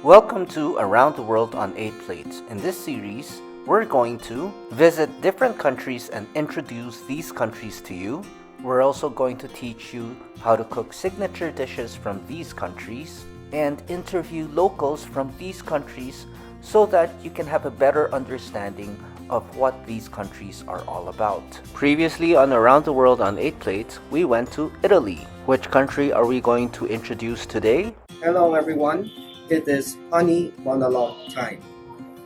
Welcome to Around the World on 8 Plates. In this series, we're going to visit different countries and introduce these countries to you. We're also going to teach you how to cook signature dishes from these countries and interview locals from these countries so that you can have a better understanding of what these countries are all about. Previously on Around the World on 8 Plates, we went to Italy. Which country are we going to introduce today? Hello everyone, it is funny monologue time.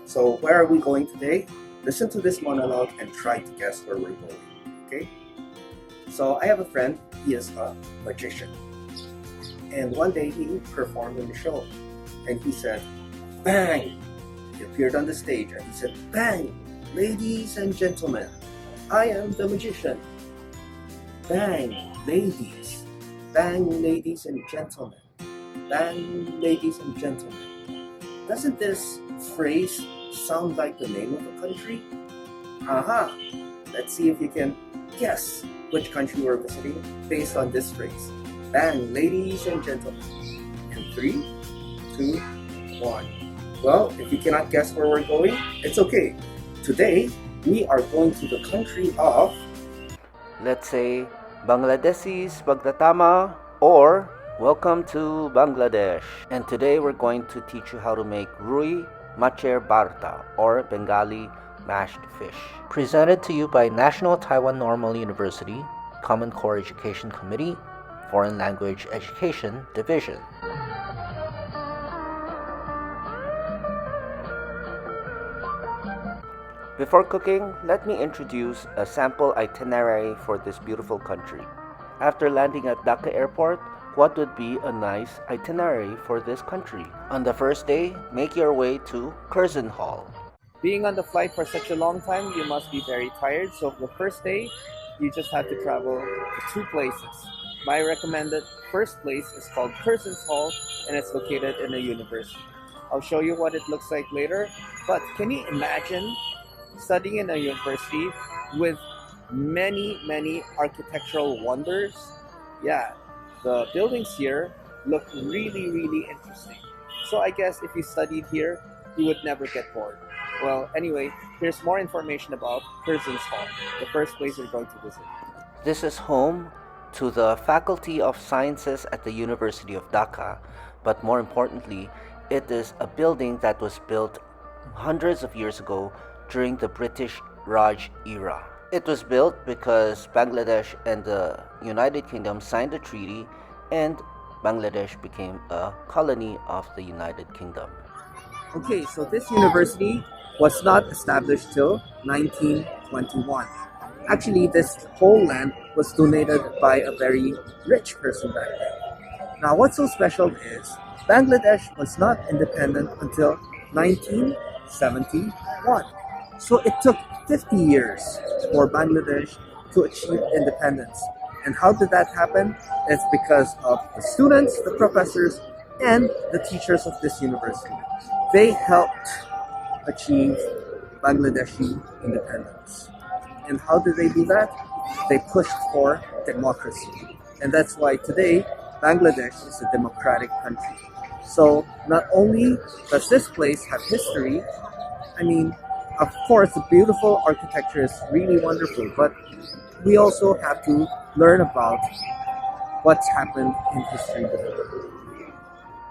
So where are we going today? Listen to this monologue and try to guess where we're going, okay? So I have a friend, he is a magician. And one day he performed in the show and he said, bang! He appeared on the stage and he said, bang! Ladies and gentlemen, I am the magician. Bang, ladies. Bang, ladies and gentlemen. Bang, ladies and gentlemen. Doesn't this phrase sound like the name of a country? Aha! Let's see if you can guess which country we're visiting based on this phrase. Bang, ladies and gentlemen. In 3, 2, 1. Well, if you cannot guess where we're going, it's okay. Today, we are going to the country of, let's say, Bangladesis Bagdatama or Welcome to Bangladesh. And today we're going to teach you how to make rui macher bharta or Bengali mashed fish. Presented to you by National Taiwan Normal University, Common Core Education Committee, Foreign Language Education Division. Before cooking, let me introduce a sample itinerary for this beautiful country. After landing at Dhaka Airport, what would be a nice itinerary for this country? On the first day, make your way to Curzon Hall. Being on the flight for such a long time, you must be very tired. So the first day, you just have to travel to 2 places. My recommended first place is called Curzon Hall and it's located in a university. I'll show you what it looks like later. But can you imagine studying in a university with many architectural wonders? Yeah, the buildings here look really interesting. So I guess if you studied here, you would never get bored. Well, anyway, here's more information about Curzon Hall, the first place you're going to visit. This is home to the Faculty of Sciences at the University of Dhaka, but more importantly, it is a building that was built hundreds of years ago during the British Raj era. It was built because Bangladesh and the United Kingdom signed a treaty and Bangladesh became a colony of the United Kingdom. Okay, so this university was not established till 1921. Actually, this whole land was donated by a very rich person back then. Now, what's so special is Bangladesh was not independent until 1971. So it took 50 years for Bangladesh to achieve independence. And how did that happen? It's because of the students, the professors, and the teachers of this university. They helped achieve Bangladeshi independence. And how did they do that? They pushed for democracy. And that's why today, Bangladesh is a democratic country. So not only does this place have history, of course, the beautiful architecture is really wonderful, but we also have to learn about what's happened in history before.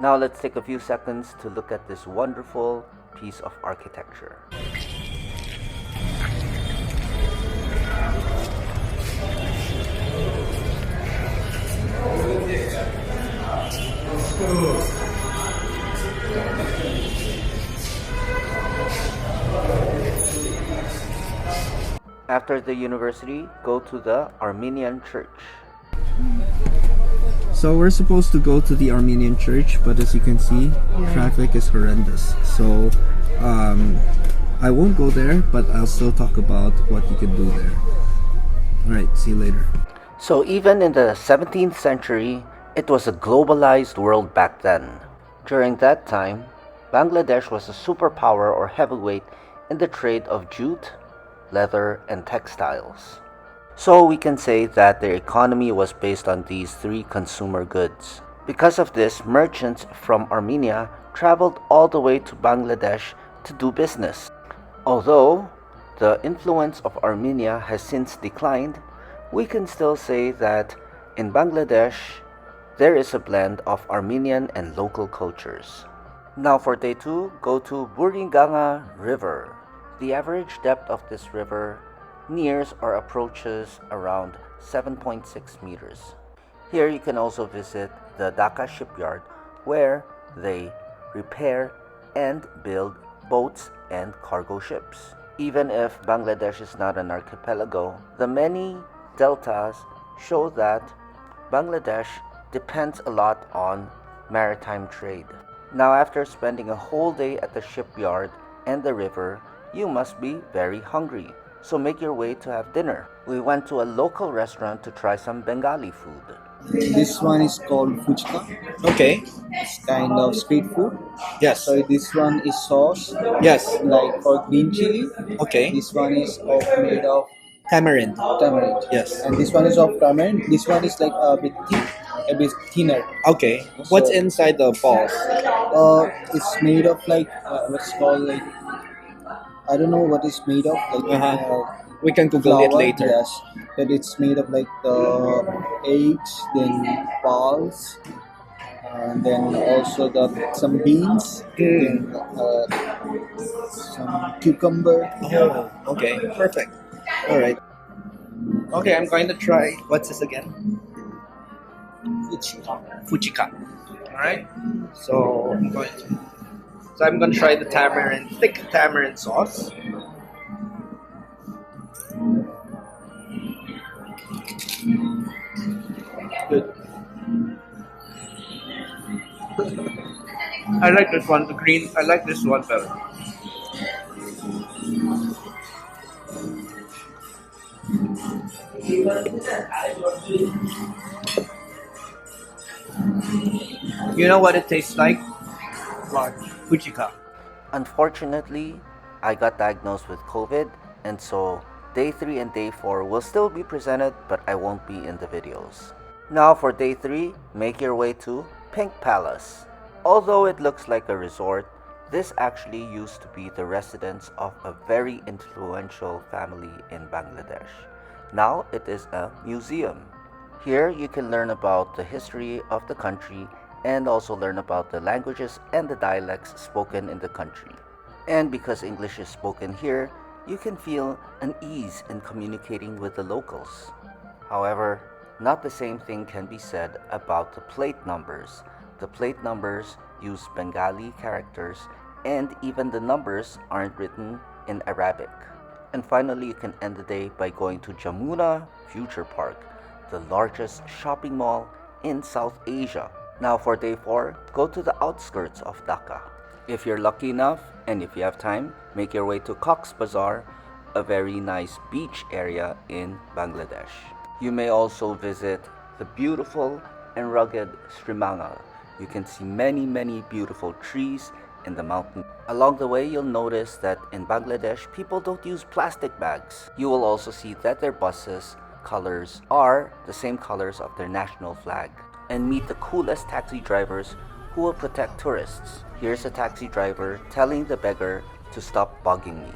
Now let's take a few seconds to look at this wonderful piece of architecture. After the university, go to the Armenian church. So we're supposed to go to the Armenian church, but as you can see, traffic is horrendous. So I won't go there, but I'll still talk about what you can do there. Alright, see you later. So even in the 17th century, it was a globalized world back then. During that time, Bangladesh was a superpower or heavyweight in the trade of jute, leather, and textiles. So we can say that their economy was based on these 3 consumer goods. Because of this, merchants from Armenia traveled all the way to Bangladesh to do business. Although the influence of Armenia has since declined, we can still say that in Bangladesh there is a blend of Armenian and local cultures. Now for day 2, go to Buriganga River. The average depth of this river nears or approaches around 7.6 meters. Here you can also visit the Dhaka shipyard where they repair and build boats and cargo ships. Even if Bangladesh is not an archipelago, the many deltas show that Bangladesh depends a lot on maritime trade. Now after spending a whole day at the shipyard and the river, you must be very hungry. So make your way to have dinner. We went to a local restaurant to try some Bengali food. This one is called fuchka. Okay. It's kind of street food. Yes. So this one is sauce, Yes. like for green chili. Okay. This one is made of Tamarind. tamarind. Yes. And this one is of tamarind. This one is like a bit thick, a bit thinner. Okay. What's So- inside the balls? It's made of like what's called like I don't know what it's made of. Like We can Google it flour. later. Yes, that it's made of like the eggs, then balls, and then also some beans, then some cucumber. Oh, okay. Perfect. All right. Okay, I'm going to try. What's this again? Fuchika. All right. So I'm going to try the thick tamarind sauce. Good. I like this one. The green. I like this one better. You know what it tastes like? What? Fuchika. Unfortunately, I got diagnosed with COVID, and so day 3 and day 4 will still be presented, but I won't be in the videos. Now for day 3, make your way to Pink Palace. Although it looks like a resort, this actually used to be the residence of a very influential family in Bangladesh. Now it is a museum. Here you can learn about the history of the country and also learn about the languages and the dialects spoken in the country. And because English is spoken here, you can feel an ease in communicating with the locals. However, not the same thing can be said about the plate numbers. The plate numbers use Bengali characters, and even the numbers aren't written in Arabic. And finally, you can end the day by going to Jamuna Future Park, the largest shopping mall in South Asia. Now for day 4, go to the outskirts of Dhaka. If you're lucky enough, and if you have time, make your way to Cox's Bazar, a very nice beach area in Bangladesh. You may also visit the beautiful and rugged Srimangal. You can see many beautiful trees in the mountain. Along the way, you'll notice that in Bangladesh, people don't use plastic bags. You will also see that their buses' colors are the same colors of their national flag. And meet the coolest taxi drivers who will protect tourists. Here's a taxi driver telling the beggar to stop bugging me.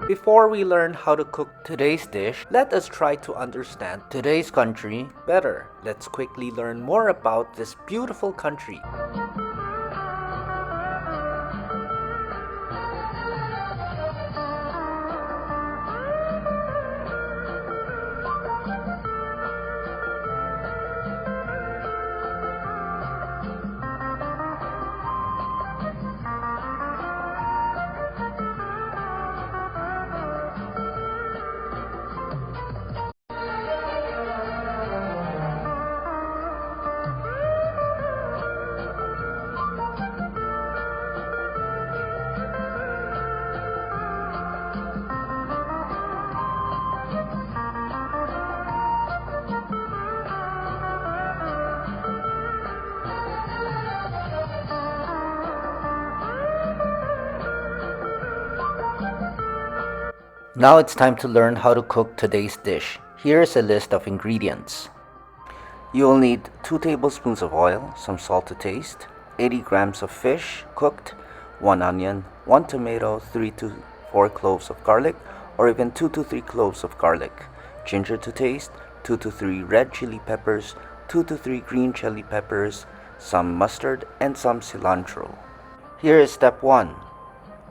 Before we learn how to cook today's dish, let us try to understand today's country better. Let's quickly learn more about this beautiful country. Now it's time to learn how to cook today's dish. Here's a list of ingredients. You will need 2 tablespoons of oil, some salt to taste, 80 grams of fish cooked, 1 onion, 1 tomato, 3 to 4 cloves of garlic, or even 2 to 3 cloves of garlic, ginger to taste, 2 to 3 red chili peppers, 2 to 3 green chili peppers, some mustard, and some cilantro. Here is step 1.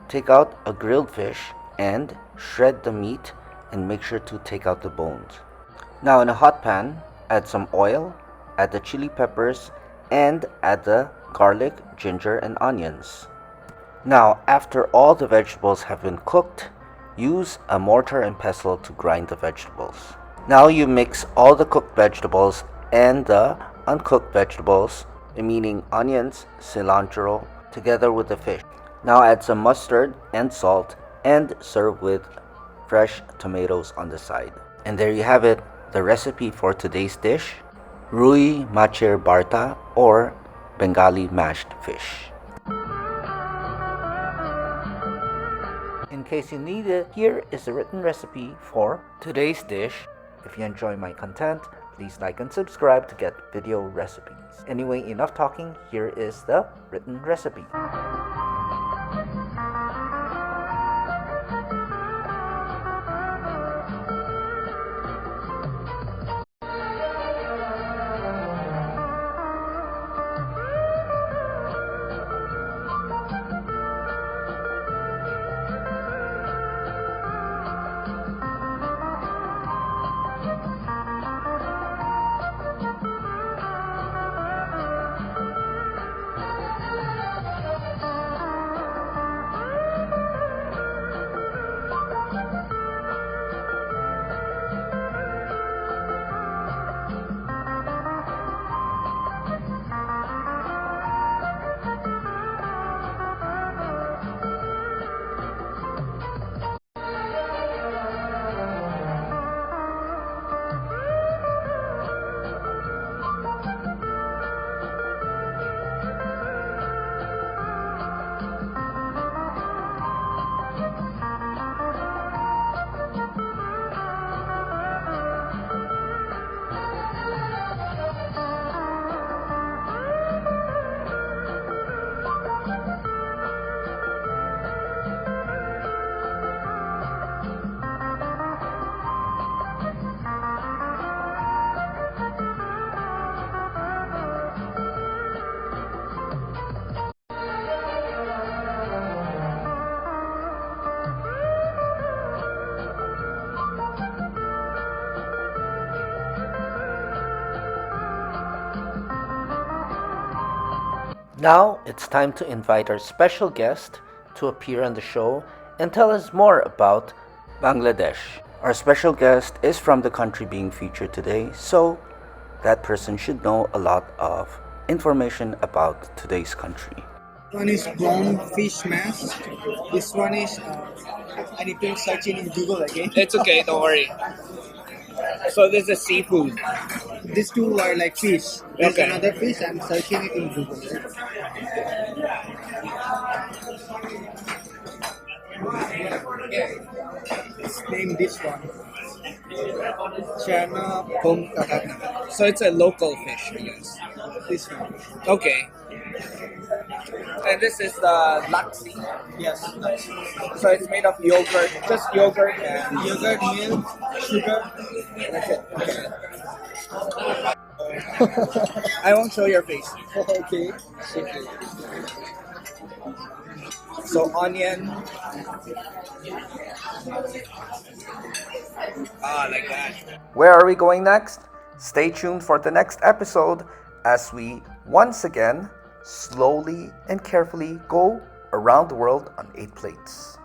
Take out a grilled fish and shred the meat and make sure to take out the bones. Now in a hot pan, add some oil, add the chili peppers, and add the garlic, ginger, and onions. Now after all the vegetables have been cooked, use a mortar and pestle to grind the vegetables. Now you mix all the cooked vegetables and the uncooked vegetables, meaning onions, cilantro, together with the fish. Now add some mustard and salt and serve with fresh tomatoes on the side. And there you have it, the recipe for today's dish, Rui Machir Bharta, or Bengali mashed fish. In case you need it, here is the written recipe for today's dish. If you enjoy my content, please like and subscribe to get video recipes. Anyway, enough talking, here is the written recipe. Now it's time to invite our special guest to appear on the show and tell us more about Bangladesh. Our special guest is from the country being featured today, so that person should know a lot of information about today's country. One is brown fish mash. This one is I need to search it in Google again. It's okay, don't worry. So this is seafood. These two are like fish. There's Okay. another fish. I'm searching it in Google. Let's name this one. Chana Pom Kakana. So it's a local fish, I guess. This one. Okay. And this is the laksi. Yes. So it's made of yogurt, just yogurt and Yogurt, milk, sugar. that's it. Okay. I won't show your face. Okay. So onion. Like that. Where are we going next? Stay tuned for the next episode as we once again slowly and carefully go around the world on 8 plates.